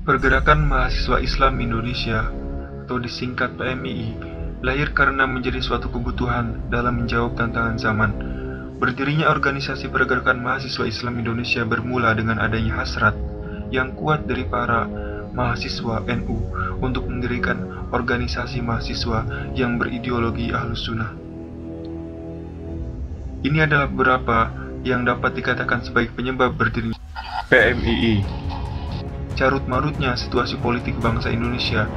Pergerakan Mahasiswa Islam Indonesia, atau disingkat PMII, lahir karena menjadi suatu kebutuhan dalam menjawab tantangan zaman. Berdirinya organisasi pergerakan mahasiswa Islam Indonesia bermula dengan adanya hasrat yang kuat dari para mahasiswa NU untuk mendirikan organisasi mahasiswa yang berideologi Ahlus Sunnah. Ini adalah beberapa yang dapat dikatakan sebagai penyebab berdirinya PMII. Carut-marutnya situasi politik bangsa Indonesia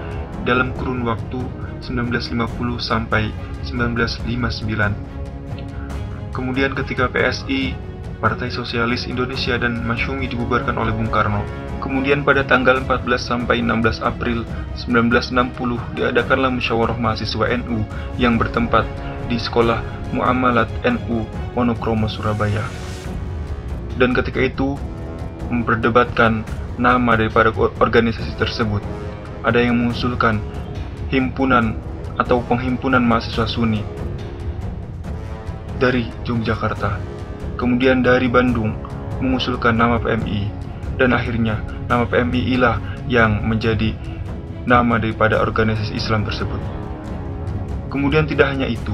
dalam kurun waktu 1950 sampai 1959. Kemudian ketika PSI, Partai Sosialis Indonesia, dan Masyumi dibubarkan oleh Bung Karno. Kemudian pada tanggal 14 sampai 16 April 1960 diadakanlah musyawarah mahasiswa NU yang bertempat di Sekolah Muamalat NU Wonokromo Surabaya. Dan ketika itu memperdebatkan nama daripada organisasi tersebut. Ada yang mengusulkan himpunan atau penghimpunan mahasiswa Sunni dari Yogyakarta. Kemudian dari Bandung mengusulkan nama PMI, dan akhirnya nama PMI lah yang menjadi nama daripada organisasi Islam tersebut. Kemudian tidak hanya itu,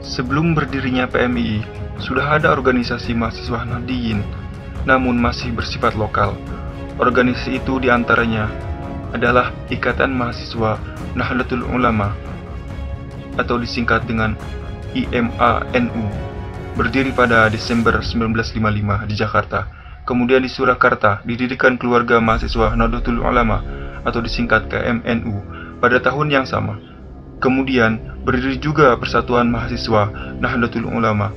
sebelum berdirinya PMI sudah ada organisasi mahasiswa Nahdliyin, namun masih bersifat lokal. Organisasi itu diantaranya adalah Ikatan Mahasiswa Nahdlatul Ulama atau disingkat dengan IMA-NU, berdiri pada Desember 1955 di Jakarta. Kemudian di Surakarta didirikan Keluarga Mahasiswa Nahdlatul Ulama atau disingkat KMNU pada tahun yang sama. Kemudian berdiri juga Persatuan Mahasiswa Nahdlatul Ulama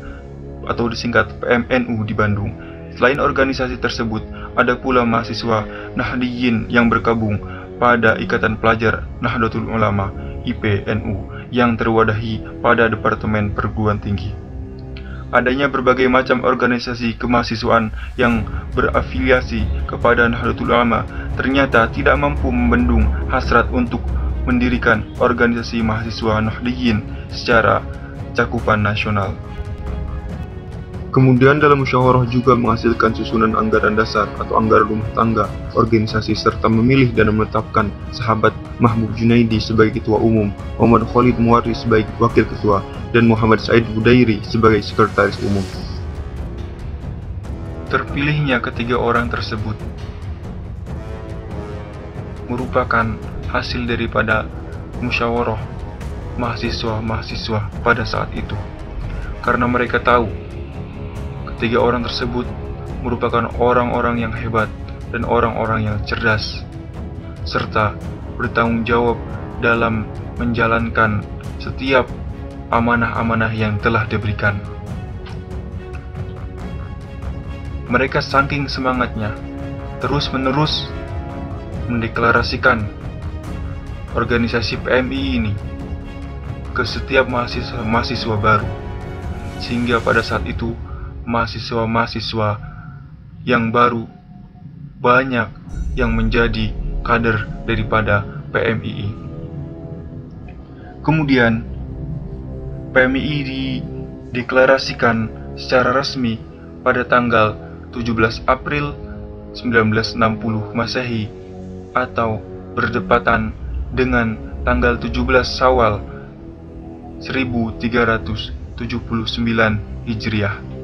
atau disingkat PMNU di Bandung. Selain organisasi tersebut, ada pula mahasiswa Nahdliyin yang bergabung pada Ikatan Pelajar Nahdlatul Ulama IPNU yang terwadahi pada Departemen Perguruan Tinggi. Adanya berbagai macam organisasi kemahasiswaan yang berafiliasi kepada Nahdlatul Ulama ternyata tidak mampu membendung hasrat untuk mendirikan organisasi mahasiswa Nahdliyin secara cakupan nasional. Kemudian dalam musyawarah juga menghasilkan susunan anggaran dasar atau anggaran rumah tangga organisasi serta memilih dan menetapkan sahabat Mahmud Junaidi sebagai ketua umum, Muhammad Khalid Muwardi sebagai wakil ketua, dan Muhammad Said Budairi sebagai sekretaris umum. Terpilihnya ketiga orang tersebut merupakan hasil daripada musyawarah mahasiswa-mahasiswa pada saat itu, karena mereka tahu ketiga orang tersebut merupakan orang-orang yang hebat dan orang-orang yang cerdas, serta bertanggung jawab dalam menjalankan setiap amanah-amanah yang telah diberikan. Mereka saking semangatnya, terus-menerus mendeklarasikan organisasi PMI ini ke setiap mahasiswa baru, sehingga pada saat itu mahasiswa-mahasiswa yang baru banyak yang menjadi kader daripada PMII. Kemudian PMII dideklarasikan secara resmi pada tanggal 17 April 1960 Masehi atau berdepatan dengan tanggal 17 Syawal 1379 Hijriah.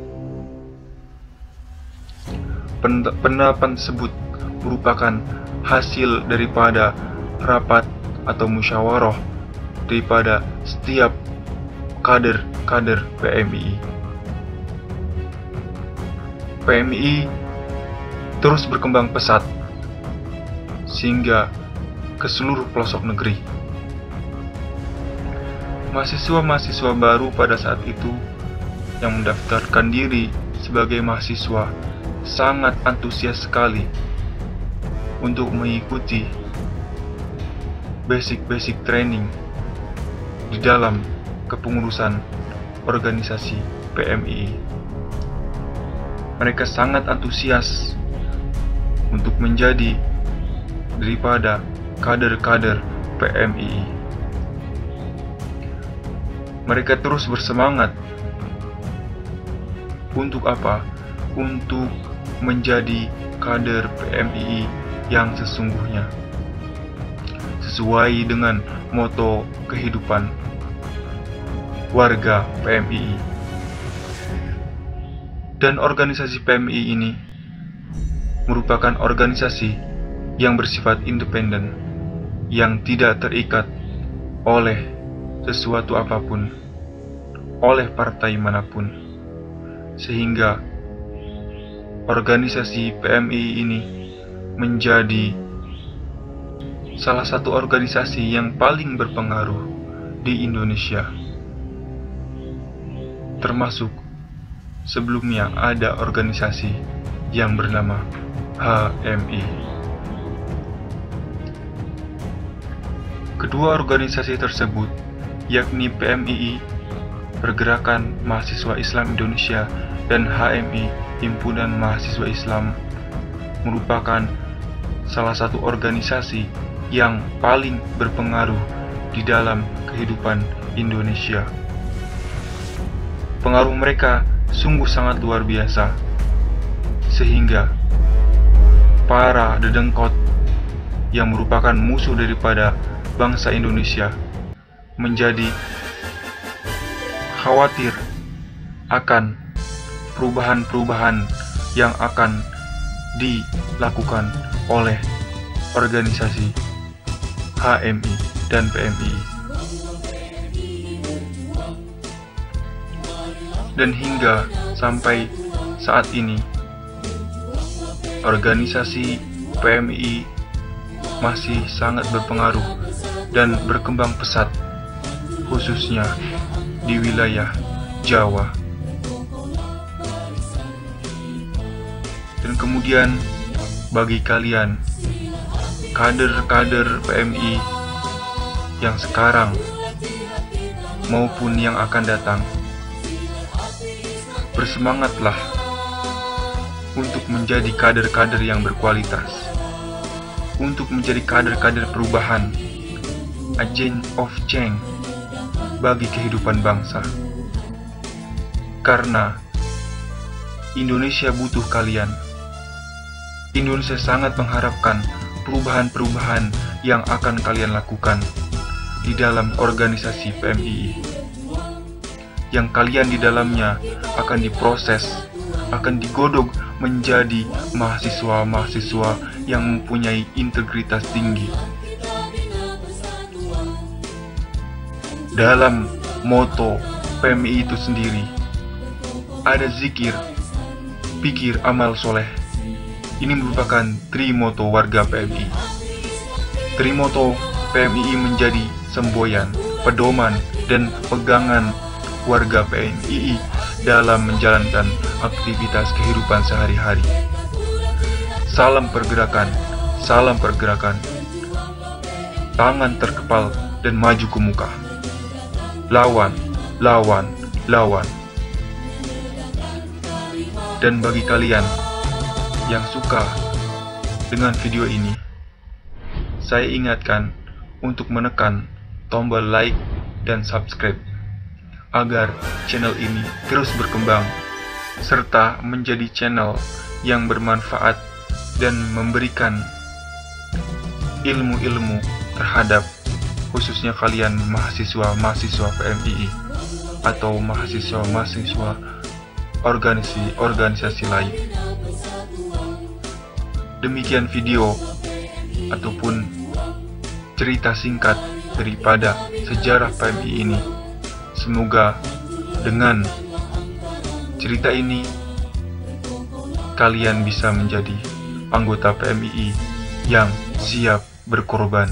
Penetapan tersebut merupakan hasil daripada rapat atau musyawarah daripada setiap kader-kader PMII. PMII terus berkembang pesat sehingga ke seluruh pelosok negeri. Mahasiswa-mahasiswa baru pada saat itu yang mendaftarkan diri sebagai mahasiswa sangat antusias sekali untuk mengikuti basic training di dalam kepengurusan organisasi PMII. Mereka sangat antusias untuk menjadi daripada kader-kader PMII. Mereka terus bersemangat untuk apa? Untuk menjadi kader PMII yang sesungguhnya, sesuai dengan moto kehidupan warga PMII. Dan organisasi PMII ini merupakan organisasi yang bersifat independen, yang tidak terikat oleh sesuatu apapun, oleh partai manapun, sehingga organisasi PMII ini menjadi salah satu organisasi yang paling berpengaruh di Indonesia. Termasuk sebelumnya ada organisasi yang bernama HMI. Kedua organisasi tersebut, yakni PMII, Pergerakan Mahasiswa Islam Indonesia, dan HMI, Himpunan Mahasiswa Islam, merupakan salah satu organisasi yang paling berpengaruh di dalam kehidupan Indonesia. Pengaruh mereka sungguh sangat luar biasa, sehingga para dedengkot yang merupakan musuh daripada bangsa Indonesia menjadi khawatir akan perubahan-perubahan yang akan dilakukan oleh organisasi HMI dan PMII. Dan hingga sampai saat ini, organisasi PMII masih sangat berpengaruh dan berkembang pesat, khususnya di wilayah Jawa. Dan kemudian bagi kalian kader-kader PMI yang sekarang maupun yang akan datang, bersemangatlah untuk menjadi kader-kader yang berkualitas, untuk menjadi kader-kader perubahan, agent of change bagi kehidupan bangsa. Karena Indonesia butuh kalian. Indonesia sangat mengharapkan perubahan-perubahan yang akan kalian lakukan di dalam organisasi PMII. Yang kalian di dalamnya akan diproses, akan digodok menjadi mahasiswa-mahasiswa yang mempunyai integritas tinggi. Dalam moto PMII itu sendiri ada zikir, pikir, amal soleh. Ini merupakan trimoto warga PMI. Trimoto PMII menjadi semboyan, pedoman, dan pegangan warga PMII dalam menjalankan aktivitas kehidupan sehari-hari. Salam pergerakan, salam pergerakan. Tangan terkepal dan maju ke muka. Lawan, lawan, lawan. Dan bagi kalian yang suka dengan video ini, saya ingatkan untuk menekan tombol like dan subscribe agar channel ini terus berkembang serta menjadi channel yang bermanfaat dan memberikan ilmu-ilmu terhadap khususnya kalian mahasiswa-mahasiswa PMII atau mahasiswa-mahasiswa organisasi lain. Demikian video ataupun cerita singkat daripada sejarah PMII ini. Semoga dengan cerita ini kalian bisa menjadi anggota PMII yang siap berkorban.